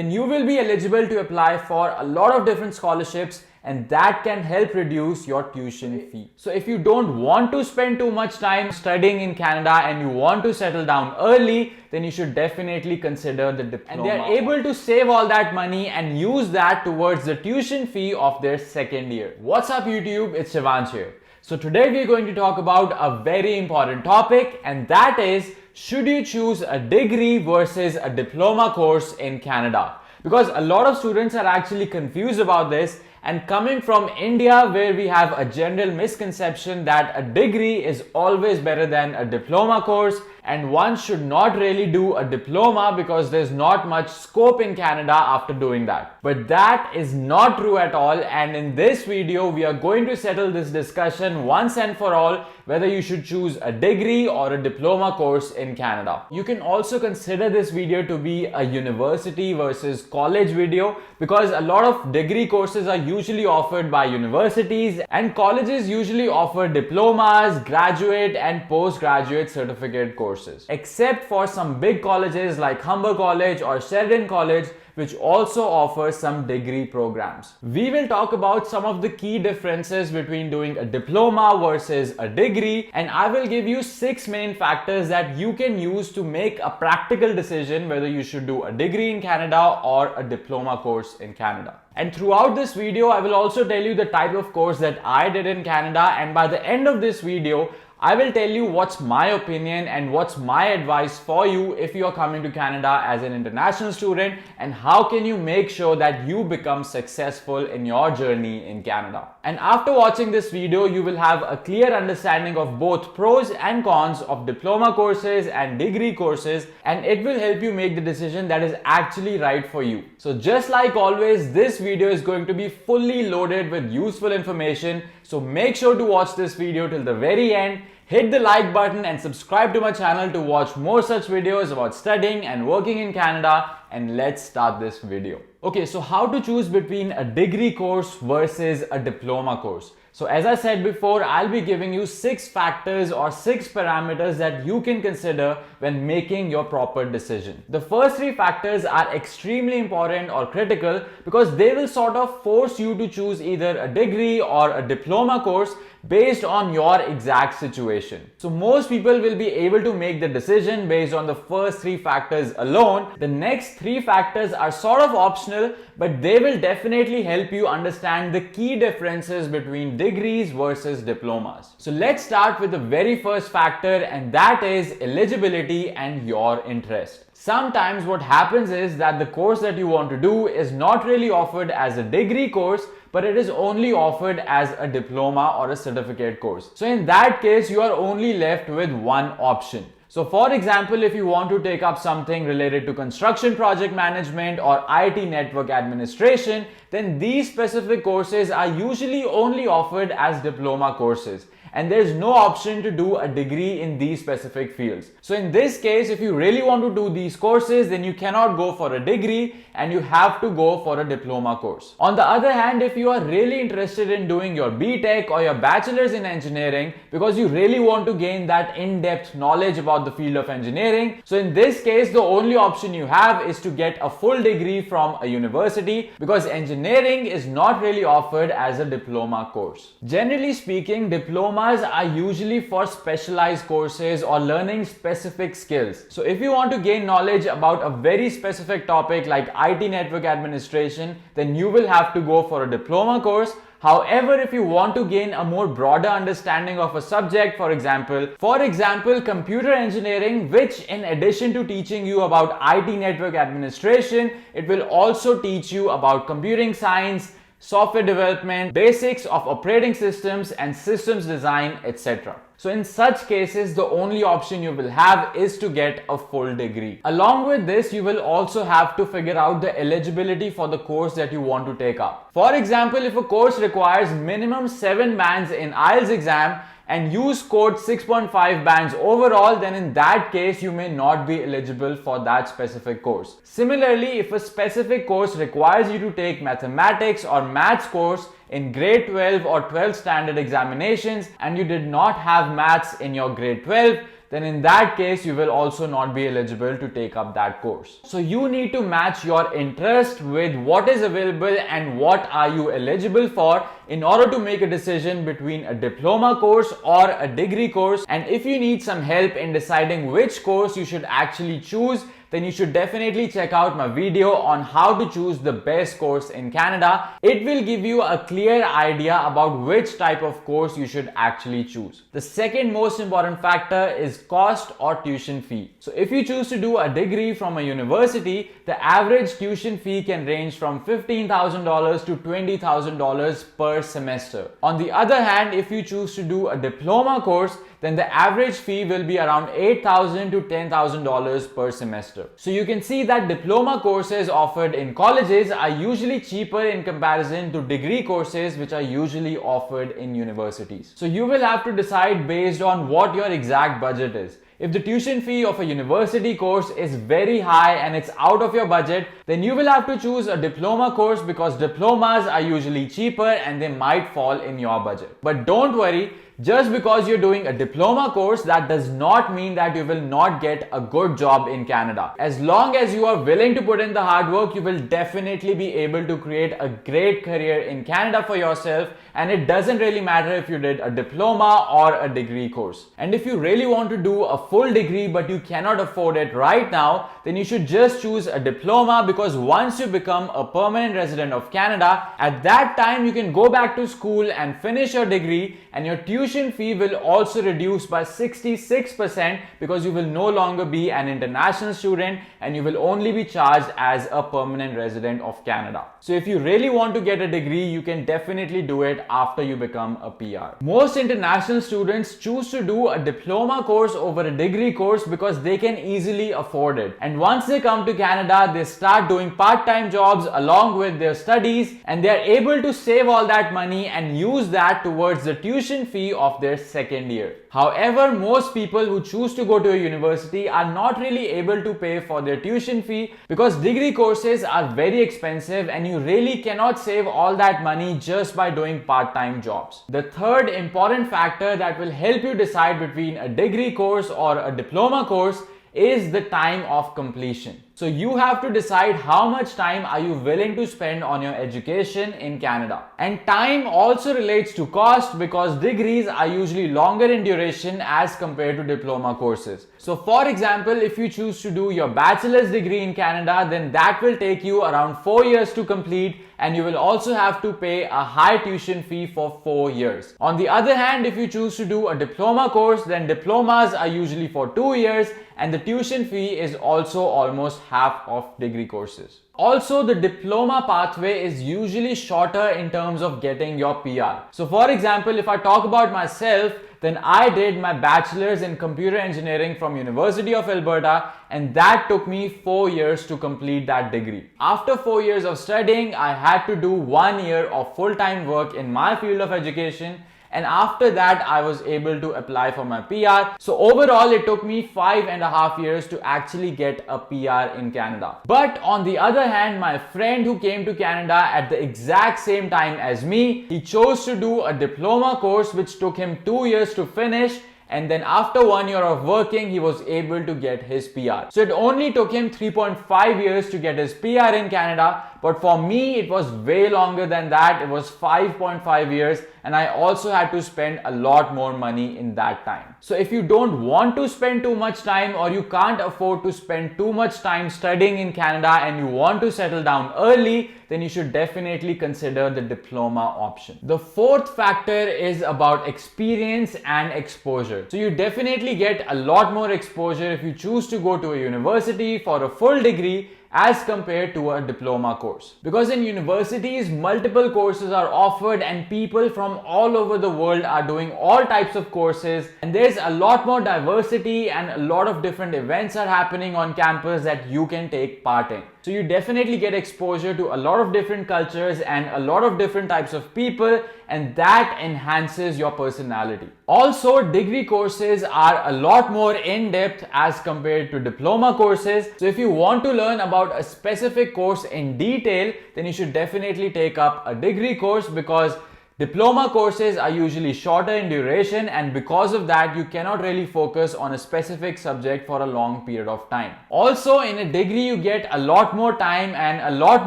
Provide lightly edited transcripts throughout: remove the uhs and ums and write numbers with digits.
then you will be eligible to apply for a lot of different scholarships, and that can help reduce your tuition fee. So if you don't want to spend too much time studying in Canada and you want to settle down early, then you should definitely consider the diploma. And they are able to save all that money and use that towards the tuition fee of their second year. What's up YouTube? It's Shivansh here. So today we're going to talk about a very important topic, and that is, should you choose a degree versus a diploma course in Canada? Because a lot of students are actually confused about this, and coming from India, where we have a general misconception that a degree is always better than a diploma course, and one should not really do a diploma because there's not much scope in Canada after doing that. But that is not true at all, and in this video we are going to settle this discussion once and for all, whether you should choose a degree or a diploma course in Canada. You can also consider this video to be a university versus college video, because a lot of degree courses are usually offered by universities, and colleges usually offer diplomas, graduate and postgraduate certificate courses, except for some big colleges like Humber College or Sheridan College, which also offers some degree programs. We will talk about some of the key differences between doing a diploma versus a degree, and I will give you 6 main factors that you can use to make a practical decision whether you should do a degree in Canada or a diploma course in Canada. And throughout this video, I will also tell you the type of course that I did in Canada, and by the end of this video, I will tell you what's my opinion and what's my advice for you if you are coming to Canada as an international student, and how can you make sure that you become successful in your journey in Canada. And after watching this video, you will have a clear understanding of both pros and cons of diploma courses and degree courses, and it will help you make the decision that is actually right for you. So just like always, this video is going to be fully loaded with useful information, so make sure to watch this video till the very end. Hit the like button and subscribe to my channel to watch more such videos about studying and working in Canada, and let's start this video. Okay, so how to choose between a degree course versus a diploma course. So as I said before, I'll be giving you 6 factors or 6 parameters that you can consider when making your proper decision. The first 3 factors are extremely important or critical because they will sort of force you to choose either a degree or a diploma course based on your exact situation. So most people will be able to make the decision based on the first 3 factors alone. The next 3 factors are sort of optional, but they will definitely help you understand the key differences between degrees versus diplomas. So let's start with the very first factor, and that is eligibility and your interest. Sometimes what happens is that the course that you want to do is not really offered as a degree course, but it is only offered as a diploma or a certificate course. So in that case, you are only left with one option. So for example, if you want to take up something related to construction project management or IT network administration, then these specific courses are usually only offered as diploma courses, and there's no option to do a degree in these specific fields. So in this case, if you really want to do these courses, then you cannot go for a degree and you have to go for a diploma course. On the other hand, if you are really interested in doing your BTech or your bachelors in engineering because you really want to gain that in-depth knowledge about the field of engineering, so in this case, the only option you have is to get a full degree from a university, because engineering is not really offered as a diploma course. Generally speaking, diplomas are usually for specialized courses or learning specific skills. So if you want to gain knowledge about a very specific topic like IT network administration, then you will have to go for a diploma course. However, if you want to gain a more broader understanding of a subject, for example, computer engineering, which in addition to teaching you about IT network administration, it will also teach you about computing science, software development, basics of operating systems and systems design, etc. So in such cases, the only option you will have is to get a full degree. Along with this, you will also have to figure out the eligibility for the course that you want to take up. For example, if a course requires minimum 7 bands in IELTS exam and you scored 6.5 bands overall, then in that case you may not be eligible for that specific course. Similarly, if a specific course requires you to take mathematics or maths course in grade 12 or 12 standard examinations and you did not have maths in your grade 12, then in that case you will also not be eligible to take up that course. So you need to match your interest with what is available and what are you eligible for in order to make a decision between a diploma course or a degree course. And if you need some help in deciding which course you should actually choose, then you should definitely check out my video on how to choose the best course in Canada. It will give you a clear idea about which type of course you should actually choose. The second most important factor is cost or tuition fee. So if you choose to do a degree from a university, the average tuition fee can range from $15,000 to $20,000 per semester. On the other hand, if you choose to do a diploma course, then the average fee will be around $8,000 to $10,000 per semester. So you can see that diploma courses offered in colleges are usually cheaper in comparison to degree courses which are usually offered in universities. So you will have to decide based on what your exact budget is. If the tuition fee of a university course is very high and it's out of your budget, then you will have to choose a diploma course because diplomas are usually cheaper and they might fall in your budget. But don't worry, just because you're doing a diploma course, that does not mean that you will not get a good job in Canada. As long as you are willing to put in the hard work, you will definitely be able to create a great career in Canada for yourself, and it doesn't really matter if you did a diploma or a degree course. And if you really want to do a full degree but you cannot afford it right now, then you should just choose a diploma, because once you become a permanent resident of Canada, at that time you can go back to school and finish your degree, and your tuition fee will also reduce by 66% because you will no longer be an international student and you will only be charged as a permanent resident of Canada. So if you really want to get a degree, you can definitely do it after you become a PR. Most international students choose to do a diploma course over a degree course because they can easily afford it. And once they come to Canada, they start doing part-time jobs along with their studies, and they are able to save all that money and use that towards the tuition fee of their second year. However, most people who choose to go to a university are not really able to pay for their tuition fee because degree courses are very expensive and you really cannot save all that money just by doing part-time jobs. The third important factor that will help you decide between a degree course or a diploma course is the time of completion. So you have to decide how much time are you willing to spend on your education in Canada. And time also relates to cost because degrees are usually longer in duration as compared to diploma courses. So for example, if you choose to do your bachelor's degree in Canada, then that will take you around 4 years to complete, and you will also have to pay a high tuition fee for 4 years. On the other hand, if you choose to do a diploma course, then diplomas are usually for 2 years and the tuition fee is also almost half of degree courses. Also, the diploma pathway is usually shorter in terms of getting your PR. So for example, if I talk about myself, then I did my bachelor's in computer engineering from University of Alberta, and that took me 4 years to complete that degree. After 4 years of studying, I had to do 1 year of full-time work in my field of education, and after that I was able to apply for my PR. So overall it took me 5.5 years to actually get a PR in Canada. But on the other hand, my friend who came to Canada at the exact same time as me, he chose to do a diploma course which took him 2 years to finish, and then after 1 year of working, he was able to get his PR. So it only took him 3.5 years to get his PR in Canada, but for me it was way longer than that. It was 5.5 years, and I also had to spend a lot more money in that time. So if you don't want to spend too much time, or you can't afford to spend too much time studying in Canada and you want to settle down early, then you should definitely consider the diploma option. The fourth factor is about experience and exposure. So you definitely get a lot more exposure if you choose to go to a university for a full degree as compared to a diploma course. Because in universities, multiple courses are offered and people from all over the world are doing all types of courses, and there's a lot more diversity and a lot of different events are happening on campus that you can take part in. So you definitely get exposure to a lot of different cultures and a lot of different types of people, and that enhances your personality. Also, degree courses are a lot more in-depth as compared to diploma courses. So if you want to learn about a specific course in detail, then you should definitely take up a degree course, because Diploma courses are usually shorter in duration, and because of that, you cannot really focus on a specific subject for a long period of time. Also, in a degree, you get a lot more time and a lot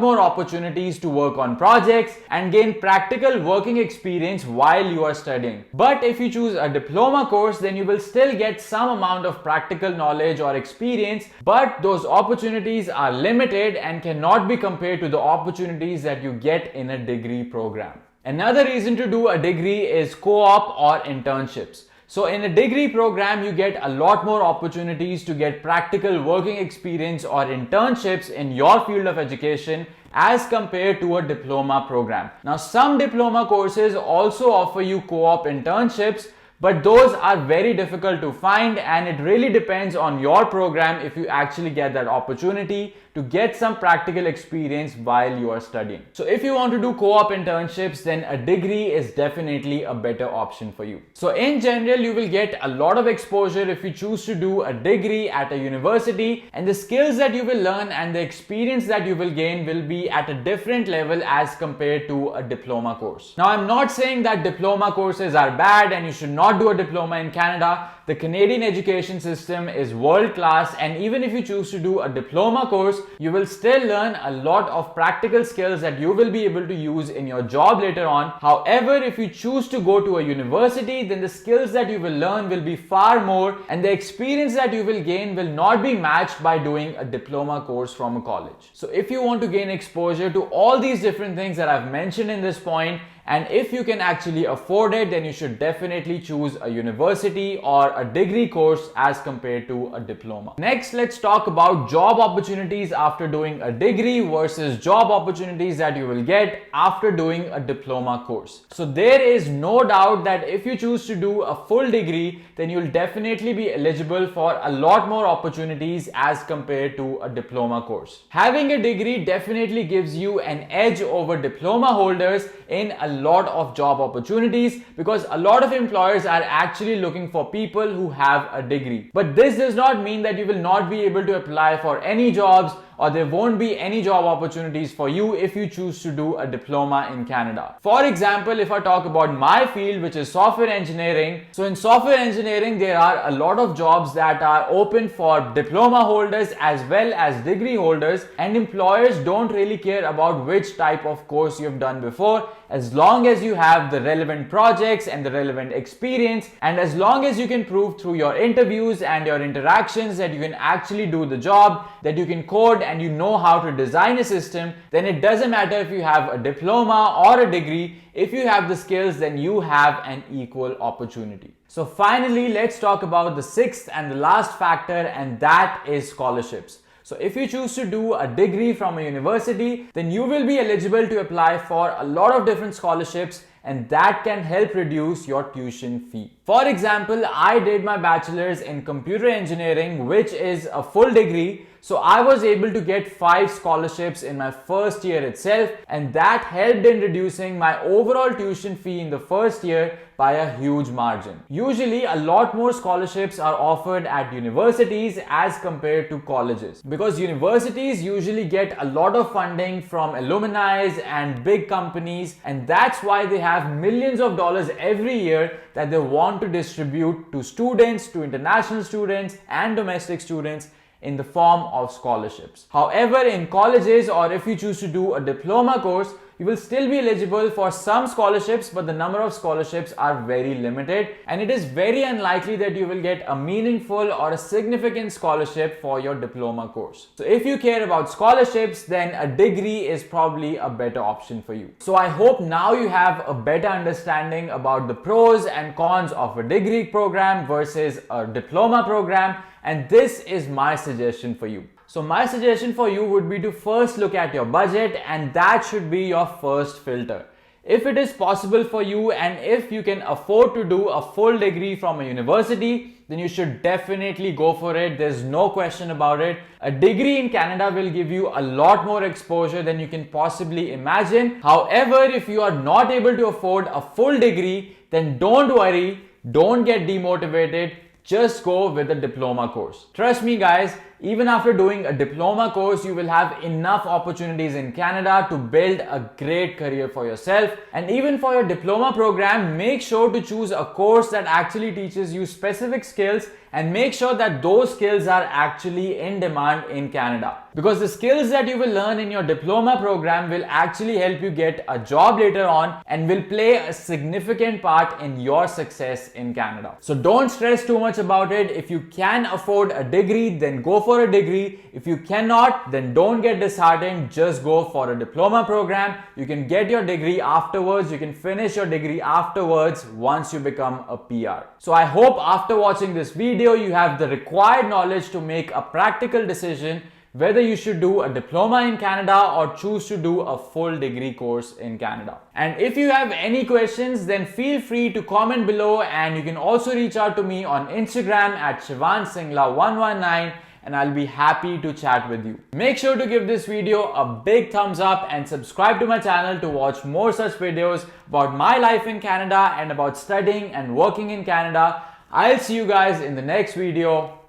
more opportunities to work on projects and gain practical working experience while you are studying. But if you choose a diploma course, then you will still get some amount of practical knowledge or experience, but those opportunities are limited and cannot be compared to the opportunities that you get in a degree program. Another reason to do a degree is co-op or internships. So in a degree program, you get a lot more opportunities to get practical working experience or internships in your field of education as compared to a diploma program. Now, some diploma courses also offer you co-op internships, but those are very difficult to find, and it really depends on your program if you actually get that opportunity to get some practical experience while you are studying. So if you want to do co-op internships, then a degree is definitely a better option for you. So in general, you will get a lot of exposure if you choose to do a degree at a university, and the skills that you will learn and the experience that you will gain will be at a different level as compared to a diploma course. Now, I'm not saying that diploma courses are bad and you should not do a diploma in Canada. The Canadian education system is world class, and even if you choose to do a diploma course, you will still learn a lot of practical skills that you will be able to use in your job later on. However, if you choose to go to a university, then the skills that you will learn will be far more, and the experience that you will gain will not be matched by doing a diploma course from a college. So if you want to gain exposure to all these different things that I've mentioned in this point, and if you can actually afford it, then you should definitely choose a university or a degree course as compared to a diploma. Next, let's talk about job opportunities after doing a degree versus job opportunities that you will get after doing a diploma course. So there is no doubt that if you choose to do a full degree, then you'll definitely be eligible for a lot more opportunities as compared to a diploma course. Having a degree definitely gives you an edge over diploma holders in a lot of job opportunities, because a lot of employers are actually looking for people who have a degree. But this does not mean that you will not be able to apply for any jobs, or there won't be any job opportunities for you if you choose to do a diploma in Canada. For example, if I talk about my field, which is software engineering, so in software engineering, there are a lot of jobs that are open for diploma holders as well as degree holders, and employers don't really care about which type of course you've done before, as long as you have the relevant projects and the relevant experience, and as long as you can prove through your interviews and your interactions that you can actually do the job, that you can code and you know how to design a system, then it doesn't matter if you have a diploma or a degree. If you have the skills, then you have an equal opportunity. So finally, let's talk about the sixth and the last factor, and that is scholarships. So if you choose to do a degree from a university, then you will be eligible to apply for a lot of different scholarships, and that can help reduce your tuition fee. For example, I did my bachelor's in computer engineering, which is a full degree. So I was able to get 5 scholarships in my first year itself, and that helped in reducing my overall tuition fee in the first year by a huge margin. Usually a lot more scholarships are offered at universities as compared to colleges, because universities usually get a lot of funding from alumni and big companies, and that's why they have millions of dollars every year that they want to distribute to students, to international students and domestic students, in the form of scholarships. However, in colleges, or if you choose to do a diploma course, you will still be eligible for some scholarships, but the number of scholarships are very limited, and it is very unlikely that you will get a meaningful or a significant scholarship for your diploma course. So if you care about scholarships, then a degree is probably a better option for you. So I hope now you have a better understanding about the pros and cons of a degree program versus a diploma program, and this is my suggestion for you. So my suggestion for you would be to first look at your budget, and that should be your first filter. If it is possible for you and if you can afford to do a full degree from a university, then you should definitely go for it. There's no question about it. A degree in Canada will give you a lot more exposure than you can possibly imagine. However, if you are not able to afford a full degree, then don't worry, don't get demotivated. Just go with a diploma course. Trust me guys, even after doing a diploma course, you will have enough opportunities in Canada to build a great career for yourself. And even for your diploma program, make sure to choose a course that actually teaches you specific skills and make sure that those skills are actually in demand in Canada. Because the skills that you will learn in your diploma program will actually help you get a job later on and will play a significant part in your success in Canada. So don't stress too much about it. If you can afford a degree, then go for a degree. If you cannot, then don't get disheartened. Just go for a diploma program. You can get your degree afterwards. You can finish your degree afterwards once you become a PR. So I hope after watching this video, you have the required knowledge to make a practical decision whether you should do a diploma in Canada or choose to do a full degree course in Canada. And if you have any questions, then feel free to comment below, and you can also reach out to me on Instagram at Shivansh Singla 119 and I'll be happy to chat with you. Make sure to give this video a big thumbs up and subscribe to my channel to watch more such videos about my life in Canada and about studying and working in Canada. I'll see you guys in the next video.